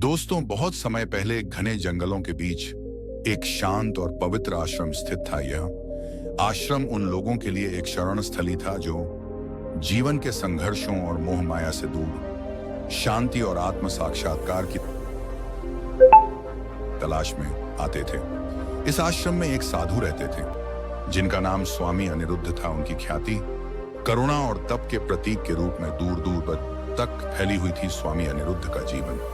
दोस्तों, बहुत समय पहले घने जंगलों के बीच एक शांत और पवित्र आश्रम स्थित था। यह आश्रम उन लोगों के लिए एक शरण स्थली था जो जीवन के संघर्षों और मोह माया से दूर शांति और आत्म साक्षात्कार की तलाश में आते थे। इस आश्रम में एक साधु रहते थे जिनका नाम स्वामी अनिरुद्ध था। उनकी ख्याति करुणा और तप के प्रतीक के रूप में दूर दूर तक फैली हुई थी। स्वामी अनिरुद्ध का जीवन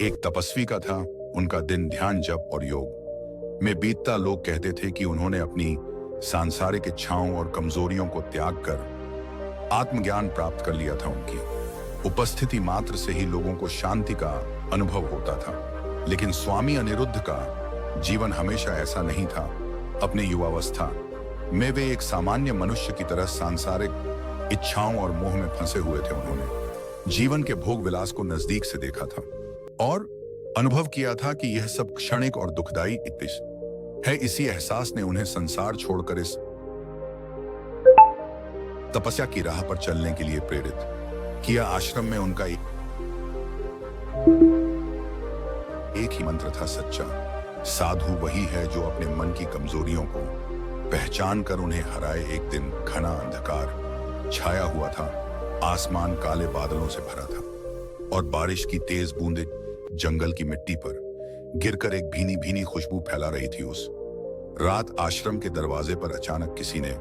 एक तपस्वी का था। उनका दिन ध्यान, जप और योग में बीतता। लोग कहते थे कि उन्होंने अपनी सांसारिक इच्छाओं और कमजोरियों को त्याग कर आत्मज्ञान प्राप्त कर लिया था। उनकी उपस्थिति मात्र से ही लोगों को शांति का अनुभव होता था। लेकिन स्वामी अनिरुद्ध का जीवन हमेशा ऐसा नहीं था। अपने युवावस्था में वे एक सामान्य मनुष्य की तरह सांसारिक इच्छाओं और मोह में फंसे हुए थे। उन्होंने जीवन के भोग विलास को नजदीक से देखा था और अनुभव किया था कि यह सब क्षणिक और दुखदाई है। इसी एहसास ने उन्हें संसार छोड़कर इस तपस्या की राह पर चलने के लिए प्रेरित किया। आश्रम में उनका एक ही मंत्र था, सच्चा साधु वही है जो अपने मन की कमजोरियों को पहचान कर उन्हें हराए। एक दिन घना अंधकार छाया हुआ था। आसमान काले बादलों से भरा था और बारिश की तेज बूंदें जंगल की मिट्टी पर गिरकर एक भीनी भीनी खुशबू फैला रही थी। उस रात आश्रम के दरवाजे पर अचानक किसी ने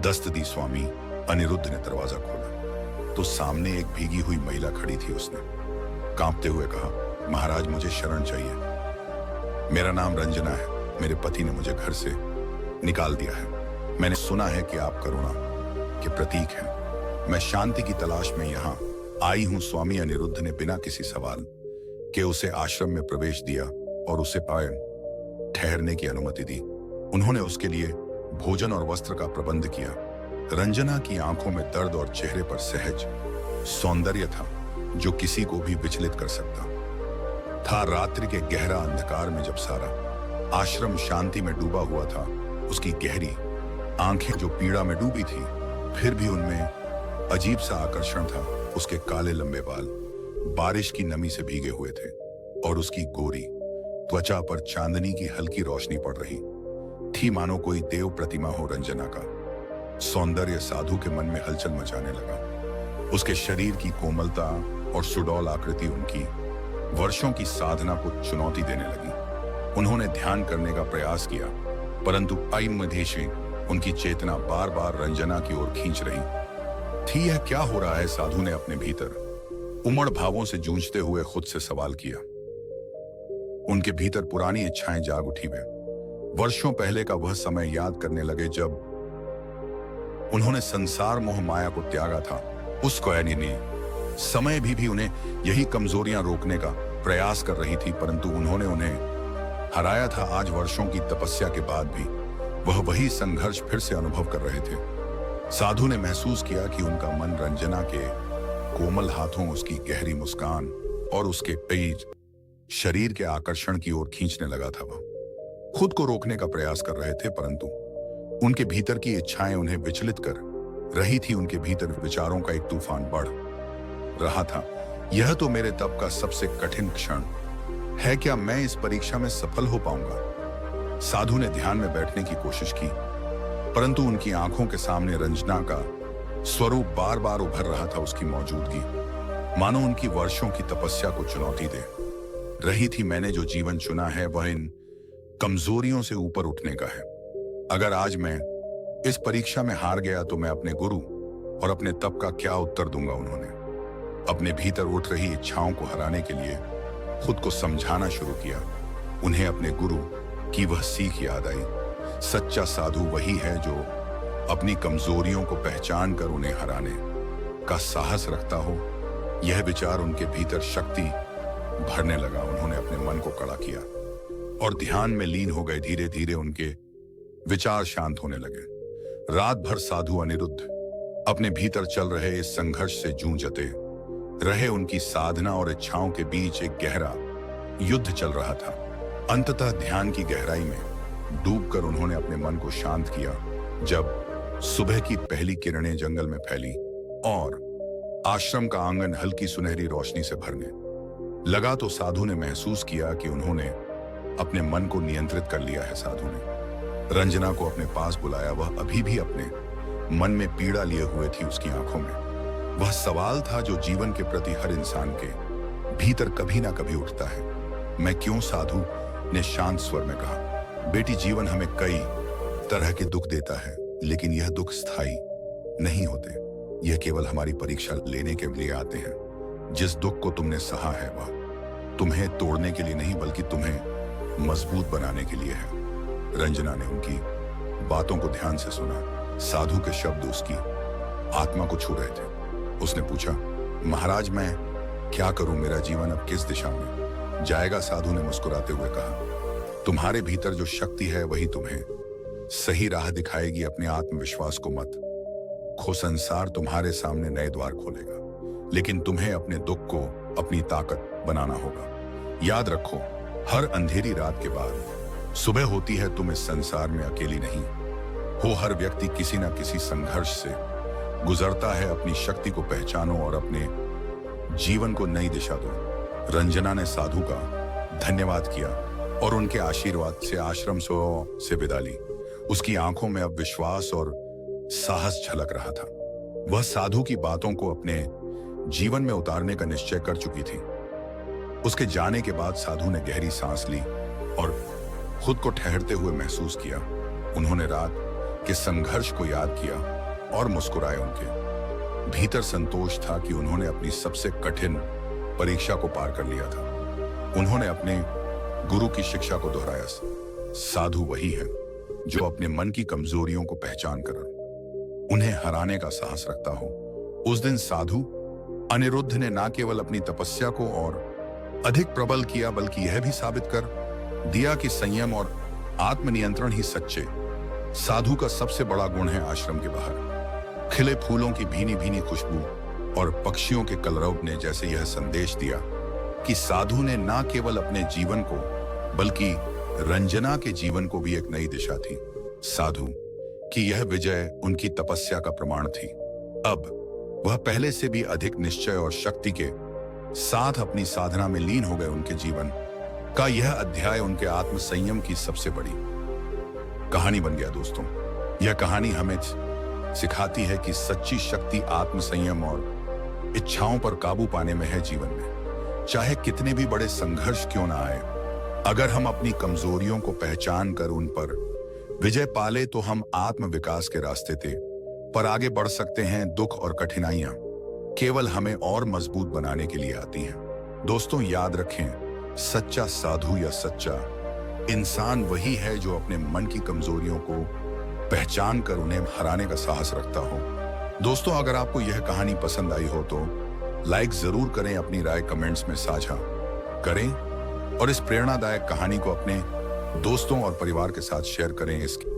दस्तक दी। स्वामी अनिरुद्ध ने दरवाजा खोला तो सामने एक भीगी हुई महिला खड़ी थी। उसने कांपते हुए कहा, महाराज, मुझे शरण चाहिए। मेरा नाम रंजना है। मेरे पति ने मुझे घर से निकाल दिया है। मैंने सुना है कि आप करुणा के प्रतीक हैं। मैं शांति की तलाश में यहाँ आई हूँ। स्वामी अनिरुद्ध ने बिना किसी सवाल के उसे आश्रम में प्रवेश दिया और उसे पाए ठहरने की अनुमति दी। उन्होंने उसके लिए भोजन और वस्त्र का प्रबंध किया। रंजना की आंखों में दर्द और चेहरे पर सहज सौंदर्य था जो किसी को भी विचलित कर सकता था। रात्रि के गहरा अंधकार में जब सारा आश्रम शांति में डूबा हुआ था, उसकी गहरी आंखें जो पीड़ा में डूबी थी, फिर भी उनमें अजीब सा आकर्षण था। उसके काले लंबे बाल बारिश की नमी से भीगे हुए थे और उसकी गोरी त्वचा पर चांदनी की हल्की रोशनी पड़ रही थी, मानो कोई देव प्रतिमा हो। रंजना का सौंदर्य साधु के मन में हलचल मचाने लगा। उसके शरीर की कोमलता और सुडौल आकृति उनकी वर्षों की साधना को चुनौती देने लगी। उन्होंने ध्यान करने का प्रयास किया, परंतु अयमदेशे उनकी चेतना बार बार रंजना की ओर खींच रही थी। यह क्या हो रहा है? साधु ने अपने भीतर उमड़ भावों से जूझते हुए खुद से सवाल किया। उनके भीतर पुरानी इच्छाएं जाग उठी। वे वर्षों पहले का वह समय याद करने लगे जब उन्होंने संसार मोह माया को त्यागा था। उस कोयनी समय भी उन्हें यही कमजोरियां रोकने का प्रयास कर रही थी, परंतु उन्होंने उन्हें हराया था। आज वर्षों की तपस्या के बाद भी वह वही संघर्ष फिर से अनुभव कर रहे थे। साधु ने महसूस किया कि उनका मन रंजना के कोमल हाथों, उसकी गहरी मुस्कान और उसके पेज शरीर के आकर्षण की ओर खींचने लगा था। वह खुद को रोकने का प्रयास कर रहे थे, परंतु उनके भीतर की इच्छाएं उन्हें विचलित कर रही थी। उनके भीतर विचारों का एक तूफान बढ़ रहा था। यह तो मेरे तप का सबसे कठिन क्षण है। क्या मैं इस परीक्षा में सफल हो पाऊंगा? साधु ने ध्यान में बैठने की कोशिश की, परंतु उनकी आंखों के सामने रंजना का स्वरूप बार बार उभर रहा था। उसकी मौजूदगी मानो उनकी वर्षों की तपस्या को चुनौती दे रही थी। मैंने जो जीवन चुना है वह इन कमजोरियों से ऊपर उठने का है। अगर आज मैं इस परीक्षा में हार गया तो मैं अपने गुरु और अपने तप का क्या उत्तर दूंगा? उन्होंने अपने भीतर उठ रही इच्छाओं को हराने के लिए खुद को समझाना शुरू किया। उन्हें अपने गुरु की वह सीख याद आई, सच्चा साधु वही है जो अपनी कमजोरियों को पहचान कर उन्हें हराने का साहस रखता हो। यह विचार उनके भीतर शक्ति भरने लगा। उन्होंने अपने मन को कड़ा किया और ध्यान में लीन हो गए। धीरे धीरे उनके विचार शांत होने लगे। रात भर साधु अनिरुद्ध अपने भीतर चल रहे इस संघर्ष से जूझते रहे। उनकी साधना और इच्छाओं के बीच एक गहरा युद्ध चल रहा था। अंततः ध्यान की गहराई में डूबकर उन्होंने अपने मन को शांत किया। जब सुबह की पहली किरणें जंगल में फैली और आश्रम का आंगन हल्की सुनहरी रोशनी से भर गए, लगा तो साधु ने महसूस किया कि उन्होंने अपने मन को नियंत्रित कर लिया है। साधु ने रंजना को अपने पास बुलाया। वह अभी भी अपने मन में पीड़ा लिए हुए थी। उसकी आंखों में वह सवाल था जो जीवन के प्रति हर इंसान के भीतर कभी ना कभी उठता है, मैं क्यों? साधु ने शांत स्वर में कहा, बेटी, जीवन हमें कई तरह के दुख देता है, लेकिन यह दुख स्थायी नहीं होते। यह केवल हमारी परीक्षा लेने के लिए आते हैं। जिस दुख को तुमने सहा है वह तुम्हें तोड़ने के लिए नहीं, बल्कि तुम्हें मजबूत बनाने के लिए है। रंजना ने उनकी बातों को ध्यान से सुना। साधु के शब्द उसकी आत्मा को छू रहे थे। उसने पूछा, महाराज, मैं क्या करूं? मेरा जीवन अब किस दिशा में जाएगा? साधु ने मुस्कुराते हुए कहा, तुम्हारे भीतर जो शक्ति है वही तुम्हें सही राह दिखाएगी। अपने आत्मविश्वास को मत खो। संसार तुम्हारे सामने नए द्वार खोलेगा, लेकिन तुम्हें अपने दुख को अपनी ताकत बनाना होगा। याद रखो, हर अंधेरी रात के बाद सुबह होती है। तुम इस संसार में अकेली नहीं हो। हर व्यक्ति किसी न किसी संघर्ष से गुजरता है। अपनी शक्ति को पहचानो और अपने जीवन को नई दिशा दो। रंजना ने साधु का धन्यवाद किया और उनके आशीर्वाद से आश्रम से विदा ली। उसकी आंखों में अब विश्वास और साहस झलक रहा था। वह साधु की बातों को अपने जीवन में उतारने का निश्चय कर चुकी थी। उसके जाने के बाद साधु ने गहरी सांस ली और खुद को ठहरते हुए महसूस किया। उन्होंने रात के संघर्ष को याद किया और मुस्कुराए। उनके भीतर संतोष था कि उन्होंने अपनी सबसे कठिन परीक्षा को पार कर लिया था। उन्होंने अपने गुरु की शिक्षा को दोहराया, साधु वही है जो अपने मन की कमजोरियों को पहचान कर उन्हें हराने का साहस रखता हो। उस दिन साधु अनिरुद्ध ने न केवल अपनी तपस्या को और अधिक प्रबल किया, बल्कि यह भी साबित कर दिया कि संयम और आत्मनियंत्रण ही सच्चे साधु का सबसे बड़ा गुण है। आश्रम के बाहर खिले फूलों की भीनी भीनी खुशबू और पक्षियों के कलरव ने जैसे यह संदेश दिया कि साधु ने न केवल अपने जीवन को बल्कि रंजना के जीवन को भी एक नई दिशा थी। साधु की यह विजय उनकी तपस्या का प्रमाण थी। अब वह पहले से भी अधिक निश्चय और शक्ति के साथ अपनी साधना में लीन हो गए। उनके जीवन का यह अध्याय उनके आत्मसंयम की सबसे बड़ी कहानी बन गया। दोस्तों, यह कहानी हमें सिखाती है कि सच्ची शक्ति आत्मसंयम और इच्छाओं पर काबू पाने में है। जीवन में चाहे कितने भी बड़े संघर्ष क्यों ना आए, अगर हम अपनी कमजोरियों को पहचान कर उन पर विजय पाले तो हम आत्म विकास के रास्ते पर आगे बढ़ सकते हैं। दुख और कठिनाइयां केवल हमें और मजबूत बनाने के लिए आती हैं। दोस्तों, याद रखें, सच्चा साधु या सच्चा इंसान वही है जो अपने मन की कमजोरियों को पहचान कर उन्हें हराने का साहस रखता हो। दोस्तों, अगर आपको यह कहानी पसंद आई हो तो लाइक जरूर करें, अपनी राय कमेंट्स में साझा करें और इस प्रेरणादायक कहानी को अपने दोस्तों और परिवार के साथ शेयर करें। इसके